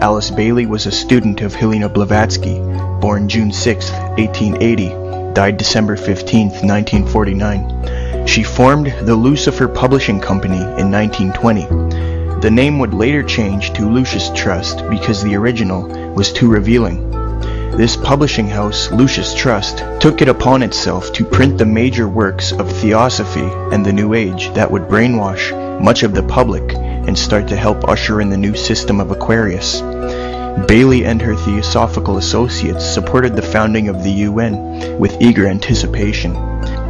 Alice Bailey was a student of Helena Blavatsky, born June 6, 1880, died December 15, 1949. She formed the Lucifer Publishing Company in 1920. The name would later change to Lucius Trust because the original was too revealing. This publishing house, Lucius Trust, took it upon itself to print the major works of Theosophy and the New Age that would brainwash much of the public and start to help usher in the new system of Aquarius. Bailey and her Theosophical associates supported the founding of the UN with eager anticipation,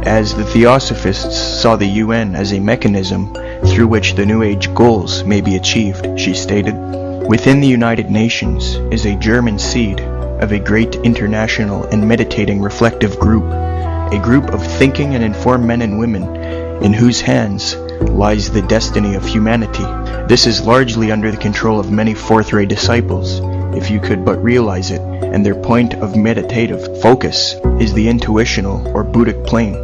as the Theosophists saw the UN as a mechanism through which the New Age goals may be achieved, she stated. Within the United Nations is a German seed of a great international and meditating reflective group, a group of thinking and informed men and women in whose hands lies the destiny of humanity. This is largely under the control of many fourth-ray disciples, if you could but realize it, and their point of meditative focus is the intuitional or Buddhic plane,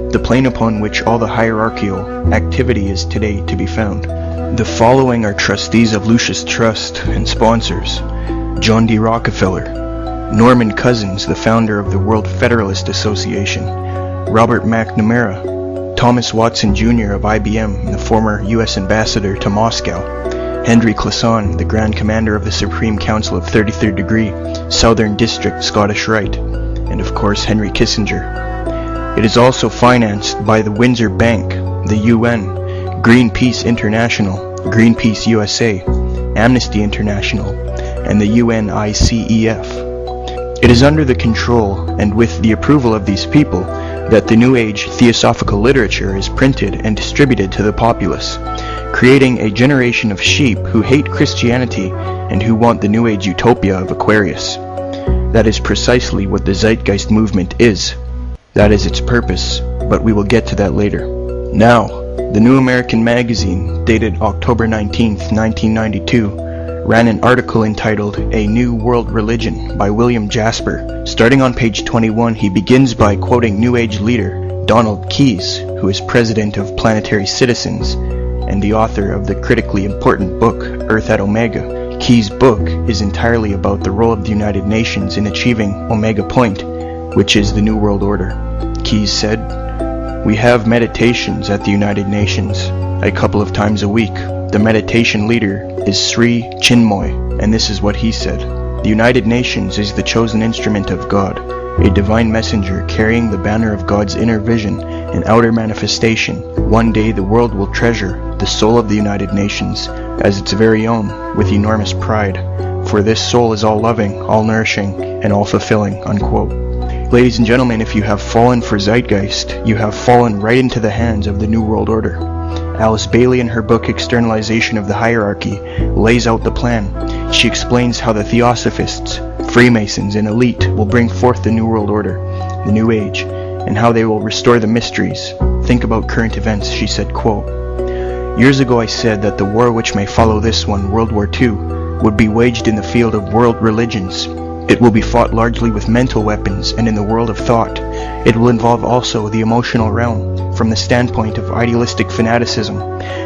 the plane upon which all the hierarchical activity is today to be found. The following are trustees of Lucius Trust and sponsors: John D. Rockefeller, Norman Cousins, the founder of the World Federalist Association, Robert McNamara, Thomas Watson Jr. of IBM and the former U.S. ambassador to Moscow, Henry Clason, the Grand Commander of the Supreme Council of 33rd Degree, Southern District Scottish Rite, and of course Henry Kissinger. It is also financed by the Windsor Bank, the UN, Greenpeace International, Greenpeace USA, Amnesty International, and the UNICEF. It is under the control and with the approval of these people that the New Age Theosophical literature is printed and distributed to the populace, creating a generation of sheep who hate Christianity and who want the New Age utopia of Aquarius. That is precisely what the Zeitgeist movement is. That is its purpose, but we will get to that later. Now, the New American Magazine, dated October 19, 1992, ran an article entitled A New World Religion by William Jasper. Starting on page 21, he begins by quoting New Age leader Donald Keyes, who is president of Planetary Citizens and the author of the critically important book Earth at Omega. Keyes' book is entirely about the role of the United Nations in achieving Omega Point, which is the New World Order. Keyes said, "We have meditations at the United Nations a couple of times a week. The meditation leader is Sri Chinmoy, and this is what he said. The United Nations is the chosen instrument of God, a divine messenger carrying the banner of God's inner vision and outer manifestation. One day the world will treasure the soul of the United Nations as its very own with enormous pride, for this soul is all loving, all nourishing, and all fulfilling," unquote. Ladies and gentlemen, if you have fallen for Zeitgeist, you have fallen right into the hands of the New World Order. Alice Bailey, in her book Externalization of the Hierarchy, lays out the plan. She explains how the Theosophists, Freemasons, and elite will bring forth the New World Order, the New Age, and how they will restore the mysteries. Think about current events, she said, quote, "Years ago I said that the war which may follow this one, World War II, would be waged in the field of world religions. It will be fought largely with mental weapons and in the world of thought. It will involve also the emotional realm, from the standpoint of idealistic fanaticism.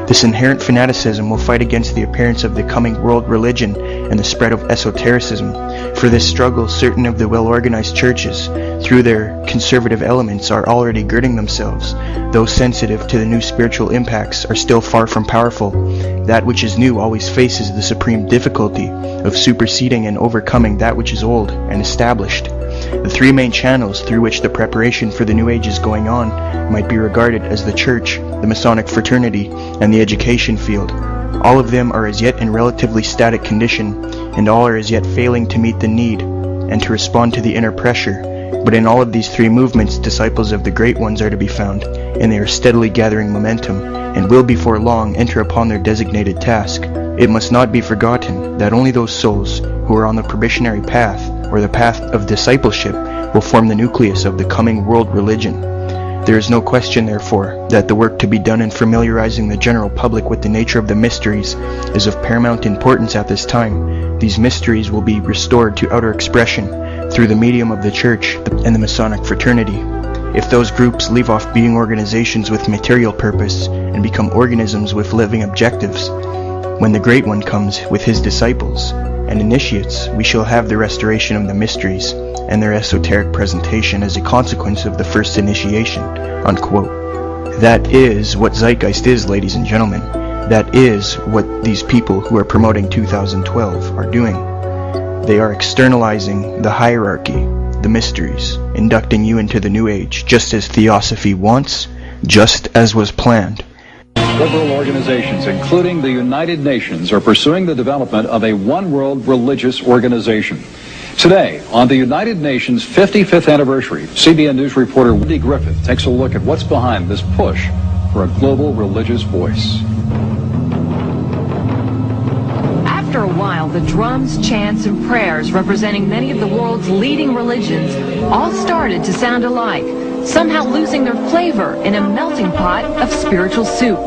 This inherent fanaticism will fight against the appearance of the coming world religion and the spread of esotericism. For this struggle, certain of the well-organized churches, through their conservative elements, are already girding themselves. Those sensitive to the new spiritual impacts are still far from powerful. That which is new always faces the supreme difficulty of superseding and overcoming that which is old and established. The three main channels through which the preparation for the New Age is going on might be regarded as the Church, the Masonic fraternity, and the education field. All of them are as yet in relatively static condition, and all are as yet failing to meet the need and to respond to the inner pressure. But in all of these three movements, disciples of the Great Ones are to be found, and they are steadily gathering momentum, and will before long enter upon their designated task. It must not be forgotten that only those souls who are on the probationary path, or the path of discipleship, will form the nucleus of the coming world religion. There is no question, therefore, that the work to be done in familiarizing the general public with the nature of the mysteries is of paramount importance at this time. These mysteries will be restored to outer expression through the medium of the Church and the Masonic fraternity. If those groups leave off being organizations with material purpose and become organisms with living objectives, when the Great One comes with his disciples and initiates, we shall have the restoration of the mysteries and their esoteric presentation as a consequence of the first initiation," unquote. That is what Zeitgeist is, ladies and gentlemen. That is what these people who are promoting 2012 are doing. They are externalizing the hierarchy, the mysteries, inducting you into the New Age, just as Theosophy wants, just as was planned. Liberal organizations, including the United Nations, are pursuing the development of a one-world religious organization. Today, on the United Nations 55th anniversary, CBN News reporter Wendy Griffith takes a look at what's behind this push for a global religious voice. After a while, the drums, chants, and prayers representing many of the world's leading religions all started to sound alike, somehow losing their flavor in a melting pot of spiritual soup.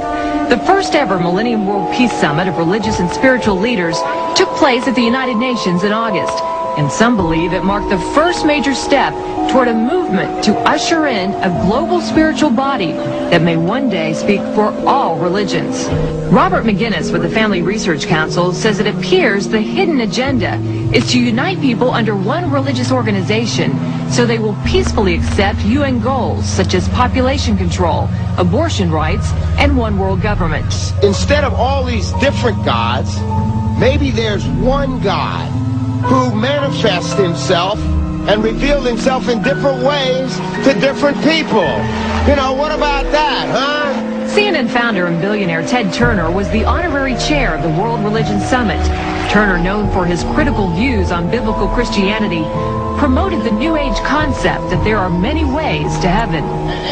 The first ever Millennium World Peace Summit of religious and spiritual leaders took place at the United Nations in August, and some believe it marked the first major step toward a movement to usher in a global spiritual body that may one day speak for all religions. Robert McGinnis with the Family Research Council says it appears the hidden agenda is to unite people under one religious organization so they will peacefully accept UN goals such as population control, abortion rights, and one world government. Instead of all these different gods, maybe there's one God who manifests himself and revealed himself in different ways to different people. You know, what about that, huh? CNN founder and billionaire Ted Turner was the honorary chair of the World Religion Summit. Turner, known for his critical views on biblical Christianity, promoted the New Age concept that there are many ways to heaven.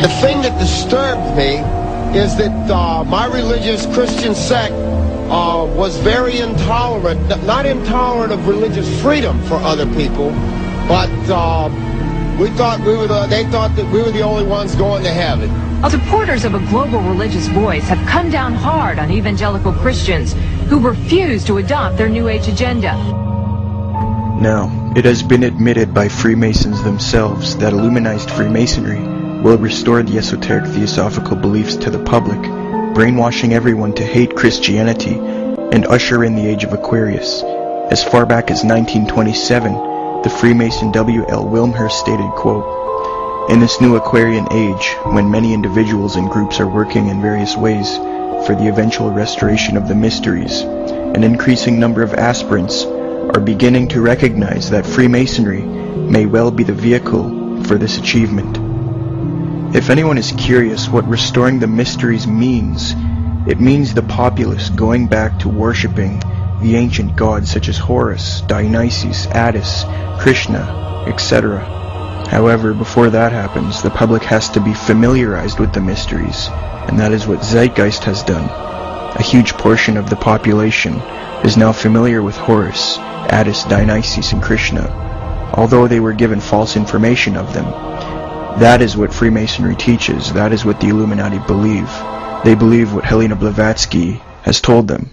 The thing that disturbed me is that my religious Christian sect was very intolerant, not intolerant of religious freedom for other people, but they thought that we were the only ones going to heaven. Supporters of a global religious voice have come down hard on evangelical Christians who refuse to adopt their New Age agenda. Now, it has been admitted by Freemasons themselves that Illuminized Freemasonry will restore the esoteric theosophical beliefs to the public, brainwashing everyone to hate Christianity and usher in the Age of Aquarius. As far back as 1927, the Freemason W.L. Wilmhurst stated, quote, "In this new Aquarian age, when many individuals and groups are working in various ways for the eventual restoration of the mysteries, an increasing number of aspirants are beginning to recognize that Freemasonry may well be the vehicle for this achievement." If anyone is curious what restoring the mysteries means, it means the populace going back to worshipping the ancient gods such as Horus, Dionysus, Attis, Krishna, etc. However, before that happens, the public has to be familiarized with the mysteries, and that is what Zeitgeist has done. A huge portion of the population is now familiar with Horus, Attis, Dionysus, and Krishna, although they were given false information of them. That is what Freemasonry teaches. That is what the Illuminati believe. They believe what Helena Blavatsky has told them.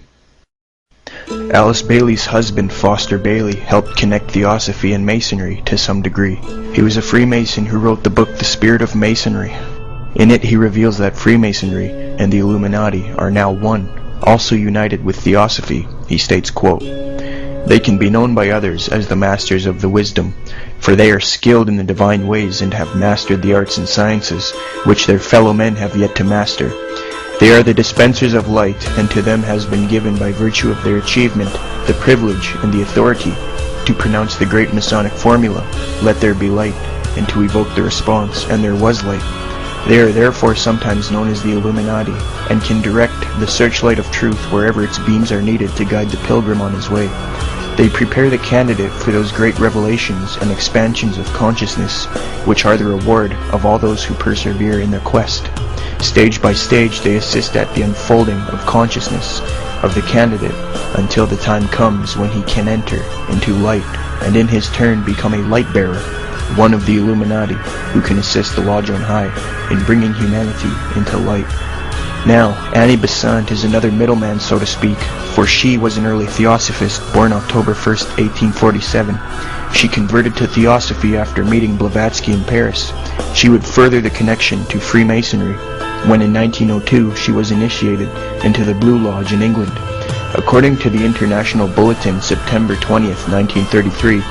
Alice Bailey's husband, Foster Bailey, helped connect Theosophy and Masonry to some degree. He was a Freemason who wrote the book The Spirit of Masonry. In it he reveals that Freemasonry and the Illuminati are now one, also united with Theosophy. He states, quote, "They can be known by others as the masters of the wisdom, for they are skilled in the divine ways and have mastered the arts and sciences, which their fellow men have yet to master. They are the dispensers of light, and to them has been given by virtue of their achievement the privilege and the authority to pronounce the great Masonic formula, 'Let there be light,' and to evoke the response, 'And there was light.' They are therefore sometimes known as the Illuminati, and can direct the searchlight of truth wherever its beams are needed to guide the pilgrim on his way. They prepare the candidate for those great revelations and expansions of consciousness, which are the reward of all those who persevere in their quest. Stage by stage they assist at the unfolding of consciousness of the candidate until the time comes when he can enter into light and in his turn become a light bearer, one of the Illuminati, who can assist the Lodge on High in bringing humanity into light. Now, Annie Besant is another middleman, so to speak, for she was an early Theosophist born October 1st, 1847. She converted to Theosophy after meeting Blavatsky in Paris. She would further the connection to Freemasonry when in 1902 she was initiated into the Blue Lodge in England. According to the International Bulletin, September 20th, 1933,